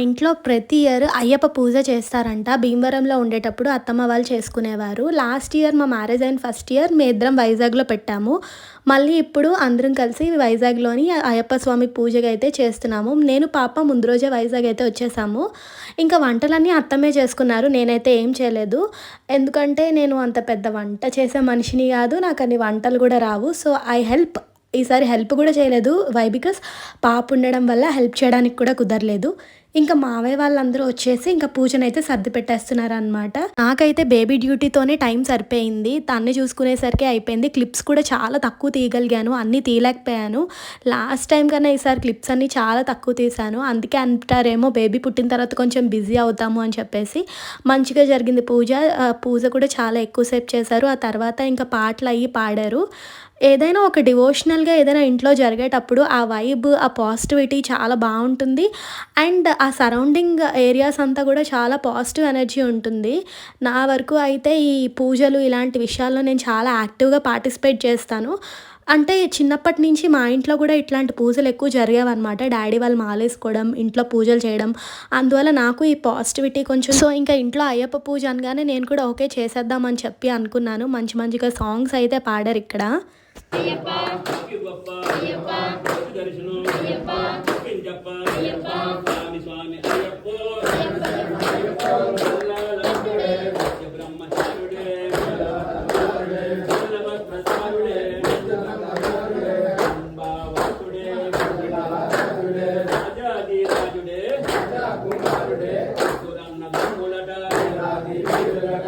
ఇంట్లో ప్రతి ఇయర్ అయ్యప్ప పూజ చేస్తారంట. భీమవరంలో ఉండేటప్పుడు అత్తమ్మ వాళ్ళు చేసుకునేవారు. లాస్ట్ ఇయర్ మా మ్యారేజ్ అయిన ఫస్ట్ ఇయర్ మేమిద్దరం వైజాగ్‌లో పెట్టాము. మళ్ళీ ఇప్పుడు అందరం కలిసి వైజాగ్‌లోని అయ్యప్ప స్వామి పూజగైతే చేస్తున్నాము. నేను, పాప ముందు రోజే వైజాగ్ అయితే వచ్చేసాము. ఇంకా వంటలన్నీ అత్తమ్మే చేసుకున్నారు. నేనైతే ఏం చేయలేదు. ఎందుకంటే నేను అంత పెద్ద వంట చేసే మనిషిని గాదు. నాకన్ని వంటలు గూడా రావు. So, I help. ఈసారి హెల్ప్ కూడా చేయలేదు. వై? బికాస్ పాప ఉండడం వల్ల హెల్ప్ చేయడానికి కూడా కుదరలేదు. ఇంకా మావయ్య వాళ్ళందరూ వచ్చేసి ఇంకా పూజనైతే సర్ది పెట్టేస్తున్నారనమాట. నాకైతే బేబీ డ్యూటీతోనే టైం సరిపోయింది. తన్ని చూసుకునేసరికి అయిపోయింది. క్లిప్స్ కూడా చాలా తక్కువ తీయగలిగాను. అన్నీ తీయలేకపోయాను. లాస్ట్ టైం కన్నా ఈసారి క్లిప్స్ అన్నీ చాలా తక్కువ తీశాను. అందుకే అంటారేమో బేబీ పుట్టిన తర్వాత కొంచెం బిజీ అవుతాము అని చెప్పేసి. మంచిగా జరిగింది పూజ. పూజ కూడా చాలా ఎక్కువసేపు చేశారు. ఆ తర్వాత ఇంకా పాటలు అయ్యి పాడారు. ఏదైనా ఒక డివోషనల్‌గా ఏదైనా ఇంట్లో జరిగేటప్పుడు ఆ వైబ్, ఆ పాజిటివిటీ చాలా బావుంటుంది. అండ్ ఆ సరౌండింగ్ ఏరియాస్ అంతా కూడా చాలా పాజిటివ్ ఎనర్జీ ఉంటుంది. నా వరకు అయితే ఈ పూజలు ఇలాంటి విషయాల్లో నేను చాలా యాక్టివ్‌గా పార్టిసిపేట్ చేస్తాను. అంటే చిన్నప్పటి నుంచి మా ఇంట్లో కూడా ఇట్లాంటి పూజలు ఎక్కువ జరిగేవన్నమాట. డ్యాడీ వాళ్ళు మాలేసుకోవడం, ఇంట్లో పూజలు చేయడం. అందువల్ల నాకు ఈ పాజిటివిటీ కొంచెం సో, ఇంకా ఇంట్లో అయ్యప్ప పూజ అనగానే నేను కూడా ఓకే చేసేద్దాం అని చెప్పి అనుకున్నాను. మంచి మంచిగా సాంగ్స్ అయితే పాడారిక్కడ. అయ్యప్ప అయ్యప్ప అయ్యప్ప దర్శనం అయ్యప్ప పింజప్ప అయ్యప్ప స్వామి స్వామి అయ్యప్ప అయ్యప్ప అల్లాహుడే బ్రహ్మచారుడే ప్రసారుడే బావతుడే రాజాది రాజుడే కుమారుడే సురన్న దమ్ములట రాది వీరులట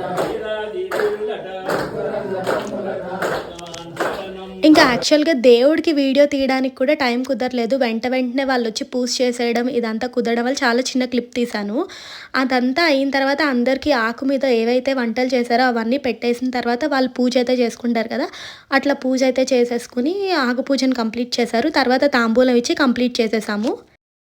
ఇంకా యాక్చువల్‌గా దేవుడికి వీడియో తీయడానికి కూడా టైం కుదరలేదు. వెంటనే వాళ్ళొచ్చి పూజ చేసేయడం ఇదంతా కుదరడం వల్ల చాలా చిన్న క్లిప్ తీశాను. అదంతా అయిన తర్వాత అందరికీ ఆకు మీద ఏవైతే వంటలు చేశారో అవన్నీ పెట్టేసిన తర్వాత వాళ్ళు పూజ అయితే చేసుకుంటారు కదా! అట్లా పూజ అయితే చేసేసుకొని ఆకు పూజను కంప్లీట్ చేశారు. తర్వాత తాంబూలం ఇచ్చి కంప్లీట్ చేసేసాము.